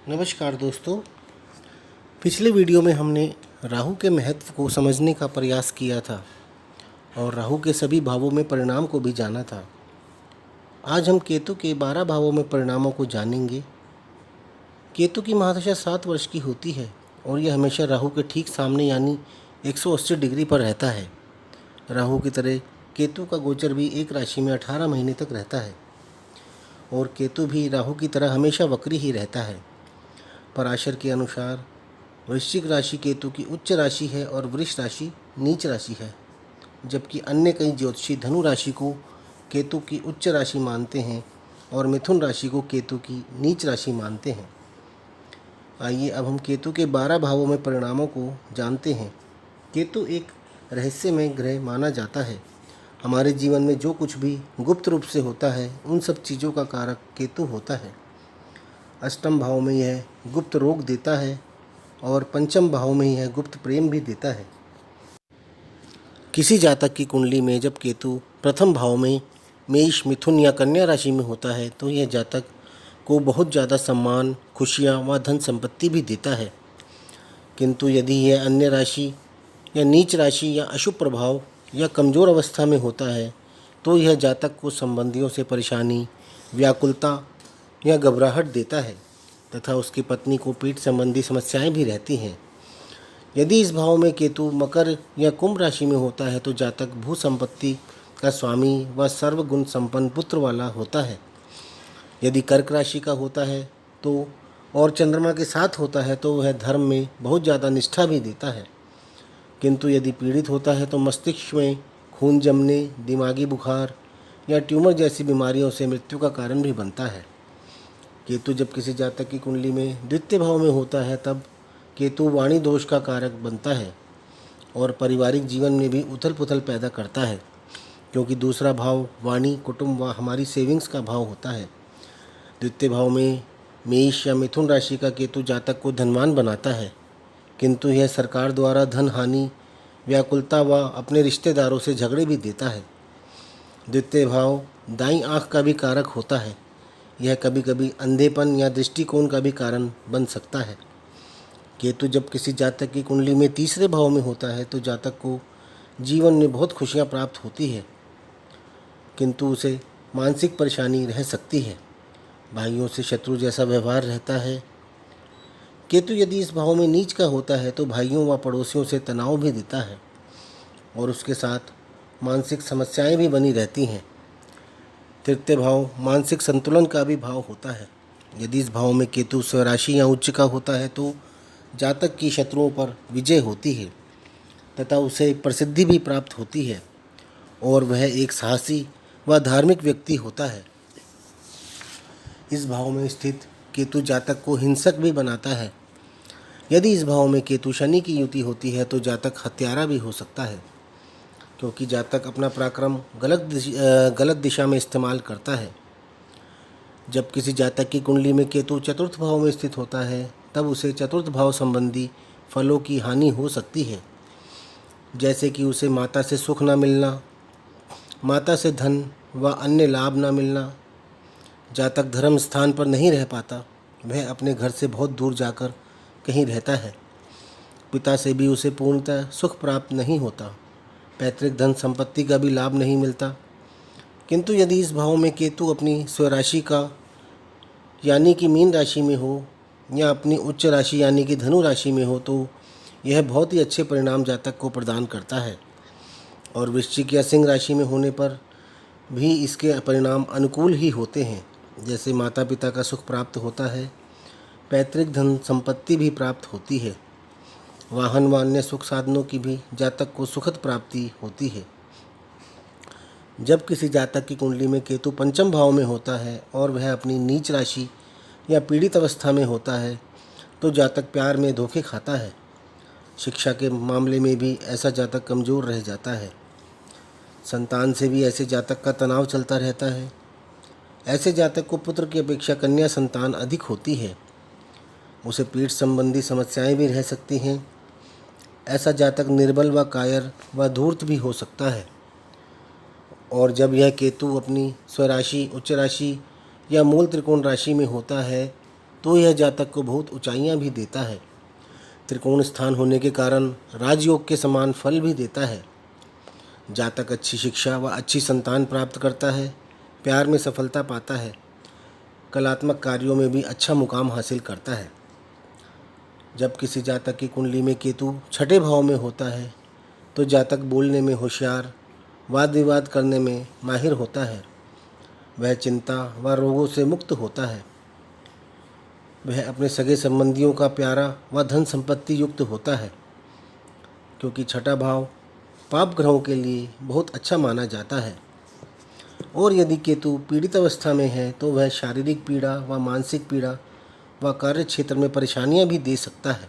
नमस्कार दोस्तों। पिछले वीडियो में हमने राहु के महत्व को समझने का प्रयास किया था और राहु के सभी भावों में परिणाम को भी जाना था। आज हम केतु के 12 भावों में परिणामों को जानेंगे। केतु की महादशा 7 वर्ष की होती है और यह हमेशा राहु के ठीक सामने यानी 180 डिग्री पर रहता है। राहु की तरह केतु का गोचर भी एक राशि में 18 महीने तक रहता है और केतु भी राहु की तरह हमेशा वक्री ही रहता है। पराशर के अनुसार वृश्चिक राशि केतु की उच्च राशि है और वृष राशि नीच राशि है, जबकि अन्य कई ज्योतिषी धनु राशि को केतु की उच्च राशि मानते हैं और मिथुन राशि को केतु की नीच राशि मानते हैं। आइए अब हम केतु के 12 भावों में परिणामों को जानते हैं। केतु एक रहस्यमय ग्रह माना जाता है। हमारे जीवन में जो कुछ भी गुप्त रूप से होता है उन सब चीज़ों का कारक केतु होता है। अष्टम भाव में यह गुप्त रोग देता है और पंचम भाव में यह गुप्त प्रेम भी देता है। किसी जातक की कुंडली में जब केतु प्रथम भाव में मेष, मिथुन या कन्या राशि में होता है तो यह जातक को बहुत ज़्यादा सम्मान, खुशियाँ व धन संपत्ति भी देता है। किंतु यदि यह अन्य राशि या नीच राशि या अशुभ प्रभाव या कमज़ोर अवस्था में होता है तो यह जातक को संबंधियों से परेशानी, व्याकुलता या घबराहट देता है तथा उसकी पत्नी को पेट संबंधी समस्याएं भी रहती हैं। यदि इस भाव में केतु मकर या कुंभ राशि में होता है तो जातक भू संपत्ति का स्वामी व सर्वगुण संपन्न पुत्र वाला होता है। यदि कर्क राशि का होता है तो और चंद्रमा के साथ होता है तो वह धर्म में बहुत ज़्यादा निष्ठा भी देता है। किंतु यदि पीड़ित होता है तो मस्तिष्क में खून जमने, दिमागी बुखार या ट्यूमर जैसी बीमारियों से मृत्यु का कारण भी बनता है। केतु जब किसी जातक की कुंडली में द्वितीय भाव में होता है तब केतु वाणी दोष का कारक बनता है और पारिवारिक जीवन में भी उथल पुथल पैदा करता है, क्योंकि दूसरा भाव वाणी, कुटुंब व हमारी सेविंग्स का भाव होता है। द्वितीय भाव में मेष या मिथुन राशि का केतु जातक को धनवान बनाता है, किंतु यह सरकार द्वारा धन हानि, व्याकुलता व अपने रिश्तेदारों से झगड़े भी देता है। द्वितीय भाव दाईं आँख का भी कारक होता है। यह कभी कभी अंधेपन या दृष्टिकोण का भी कारण बन सकता है। केतु जब किसी जातक की कुंडली में तीसरे भाव में होता है तो जातक को जीवन में बहुत खुशियां प्राप्त होती है, किंतु उसे मानसिक परेशानी रह सकती है। भाइयों से शत्रु जैसा व्यवहार रहता है। केतु यदि इस भाव में नीच का होता है तो भाइयों व पड़ोसियों से तनाव भी देता है और उसके साथ मानसिक समस्याएं भी बनी रहती हैं। तृतीय भाव मानसिक संतुलन का भी भाव होता है। यदि इस भाव में केतु स्वराशि या उच्च का होता है तो जातक की शत्रुओं पर विजय होती है तथा उसे प्रसिद्धि भी प्राप्त होती है और वह एक साहसी व धार्मिक व्यक्ति होता है। इस भाव में स्थित केतु जातक को हिंसक भी बनाता है। यदि इस भाव में केतु शनि की युति होती है तो जातक हत्यारा भी हो सकता है, क्योंकि जातक अपना पराक्रम गलत दिशा में इस्तेमाल करता है। जब किसी जातक की कुंडली में केतु चतुर्थ भाव में स्थित होता है तब उसे चतुर्थ भाव संबंधी फलों की हानि हो सकती है, जैसे कि उसे माता से सुख न मिलना, माता से धन व अन्य लाभ न मिलना। जातक धर्म स्थान पर नहीं रह पाता, वह अपने घर से बहुत दूर जाकर कहीं रहता है। पिता से भी उसे पूर्णतः सुख प्राप्त नहीं होता। पैतृक धन संपत्ति का भी लाभ नहीं मिलता। किंतु यदि इस भाव में केतु अपनी स्वराशि का यानी कि मीन राशि में हो या अपनी उच्च राशि यानी कि धनु राशि में हो तो यह बहुत ही अच्छे परिणाम जातक को प्रदान करता है और वृश्चिक या सिंह राशि में होने पर भी इसके परिणाम अनुकूल ही होते हैं। जैसे माता पिता का सुख प्राप्त होता है, पैतृक धन संपत्ति भी प्राप्त होती है, वाहन व अन्य सुख साधनों की भी जातक को सुखद प्राप्ति होती है। जब किसी जातक की कुंडली में केतु पंचम भाव में होता है और वह अपनी नीच राशि या पीड़ित अवस्था में होता है तो जातक प्यार में धोखे खाता है। शिक्षा के मामले में भी ऐसा जातक कमज़ोर रह जाता है। संतान से भी ऐसे जातक का तनाव चलता रहता है। ऐसे जातक को पुत्र की अपेक्षा कन्या संतान अधिक होती है। उसे पेट संबंधी समस्याएं भी रह सकती हैं। ऐसा जातक निर्बल व कायर व धूर्त भी हो सकता है। और जब यह केतु अपनी स्वराशि, उच्च राशि या मूल त्रिकोण राशि में होता है तो यह जातक को बहुत ऊंचाइयां भी देता है। त्रिकोण स्थान होने के कारण राजयोग के समान फल भी देता है। जातक अच्छी शिक्षा व अच्छी संतान प्राप्त करता है, प्यार में सफलता पाता है, कलात्मक कार्यों में भी अच्छा मुकाम हासिल करता है। जब किसी जातक की कुंडली में केतु छठे भाव में होता है तो जातक बोलने में होशियार, वाद विवाद करने में माहिर होता है। वह चिंता व रोगों से मुक्त होता है। वह अपने सगे संबंधियों का प्यारा व धन संपत्ति युक्त होता है, क्योंकि छठा भाव पाप ग्रहों के लिए बहुत अच्छा माना जाता है। और यदि केतु पीड़ित अवस्था में है तो वह शारीरिक पीड़ा व मानसिक पीड़ा व कार्य क्षेत्र में परेशानियां भी दे सकता है।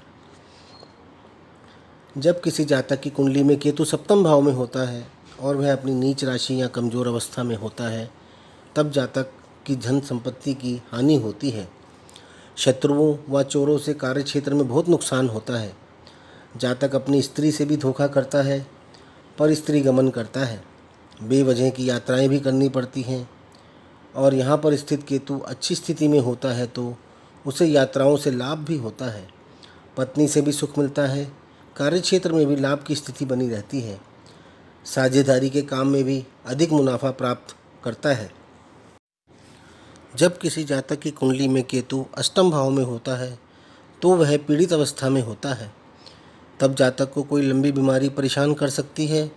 जब किसी जातक की कुंडली में केतु सप्तम भाव में होता है और वह अपनी नीच राशि या कमज़ोर अवस्था में होता है, तब जातक की धन संपत्ति की हानि होती है। शत्रुओं व चोरों से कार्य क्षेत्र में बहुत नुकसान होता है। जातक अपनी स्त्री से भी धोखा करता है, पर स्त्री गमन करता है। बेवजह की यात्राएं भी करनी पड़ती हैं। और यहाँ पर स्थित केतु अच्छी स्थिति में होता है तो उसे यात्राओं से लाभ भी होता है। पत्नी से भी सुख मिलता है। कार्य क्षेत्र में भी लाभ की स्थिति बनी रहती है। साझेदारी के काम में भी अधिक मुनाफा प्राप्त करता है। जब किसी जातक की कुंडली में केतु अष्टम भाव में होता है तो वह पीड़ित अवस्था में होता है। तब जातक को कोई लंबी बीमारी परेशान कर सकती है।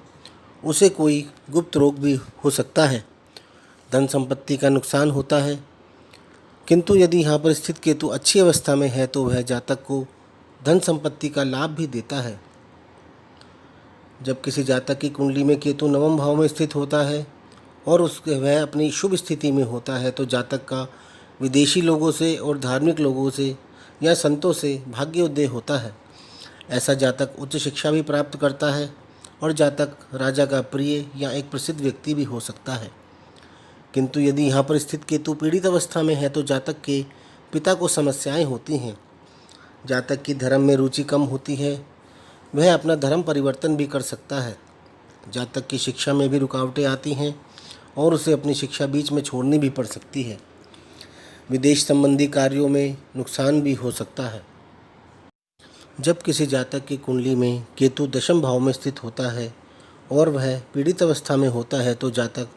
उसे कोई गुप्त रोग भी हो सकता है। धन संपत्ति का नुकसान होता है। किंतु यदि यहाँ पर स्थित केतु अच्छी अवस्था में है तो वह जातक को धन संपत्ति का लाभ भी देता है। जब किसी जातक की कुंडली में केतु नवम भाव में स्थित होता है और वह अपनी शुभ स्थिति में होता है तो जातक का विदेशी लोगों से और धार्मिक लोगों से या संतों से भाग्योदय होता है। ऐसा जातक उच्च शिक्षा भी प्राप्त करता है और जातक राजा का प्रिय या एक प्रसिद्ध व्यक्ति भी हो सकता है। किंतु यदि यहाँ पर स्थित केतु पीड़ित अवस्था में है तो जातक के पिता को समस्याएं होती हैं। जातक की धर्म में रुचि कम होती है। वह अपना धर्म परिवर्तन भी कर सकता है। जातक की शिक्षा में भी रुकावटें आती हैं और उसे अपनी शिक्षा बीच में छोड़नी भी पड़ सकती है। विदेश संबंधी कार्यों में नुकसान भी हो सकता है। जब किसी जातक की कुंडली में केतु दशम भाव में स्थित होता है और वह पीड़ित अवस्था में होता है तो जातक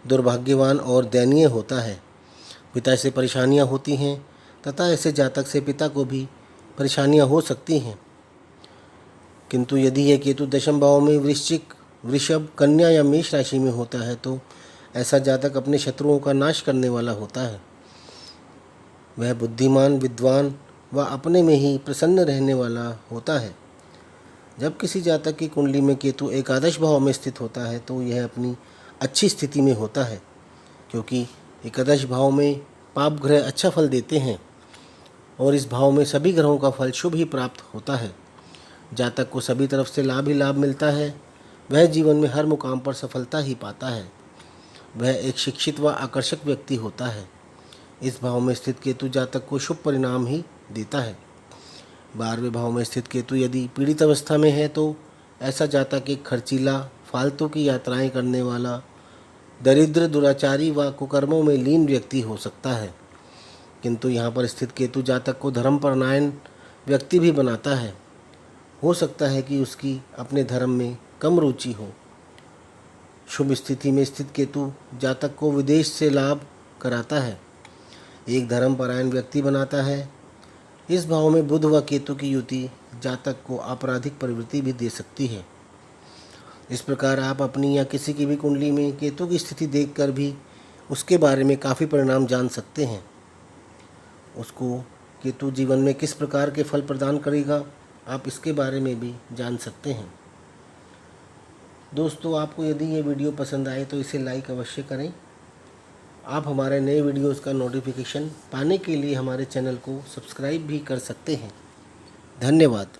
दुर्भाग्यवान और दयनीय होता है। पिता से परेशानियां होती हैं तथा ऐसे जातक से पिता को भी परेशानियां हो सकती हैं। किंतु यदि यह केतु दशम भाव में वृश्चिक, वृषभ, कन्या या मेष राशि में होता है तो ऐसा जातक अपने शत्रुओं का नाश करने वाला होता है। वह बुद्धिमान, विद्वान व अपने में ही प्रसन्न रहने वाला होता है। जब किसी जातक की कुंडली में केतु एकादश भाव में स्थित होता है तो यह अपनी अच्छी स्थिति में होता है, क्योंकि एकादश भाव में पाप ग्रह अच्छा फल देते हैं और इस भाव में सभी ग्रहों का फल शुभ ही प्राप्त होता है। जातक को सभी तरफ से लाभ ही लाभ मिलता है। वह जीवन में हर मुकाम पर सफलता ही पाता है। वह एक शिक्षित व आकर्षक व्यक्ति होता है। इस भाव में स्थित केतु जातक को शुभ परिणाम ही देता है। 12वें भाव में स्थित केतु यदि पीड़ित अवस्था में है तो ऐसा जातक एक खर्चीला, फालतू की यात्राएं करने वाला, दरिद्र, दुराचारी व कुकर्मों में लीन व्यक्ति हो सकता है। किंतु यहाँ पर स्थित केतु जातक को धर्मपरायण व्यक्ति भी बनाता है। हो सकता है कि उसकी अपने धर्म में कम रुचि हो। शुभ स्थिति में स्थित केतु जातक को विदेश से लाभ कराता है, एक धर्मपरायण व्यक्ति बनाता है। इस भाव में बुध व केतु की युति जातक को आपराधिक प्रवृत्ति भी दे सकती है। इस प्रकार आप अपनी या किसी की भी कुंडली में केतु की स्थिति देखकर भी उसके बारे में काफ़ी परिणाम जान सकते हैं। उसको केतु जीवन में किस प्रकार के फल प्रदान करेगा, आप इसके बारे में भी जान सकते हैं। दोस्तों, आपको यदि ये वीडियो पसंद आए तो इसे लाइक अवश्य करें। आप हमारे नए वीडियोस का नोटिफिकेशन पाने के लिए हमारे चैनल को सब्सक्राइब भी कर सकते हैं। धन्यवाद।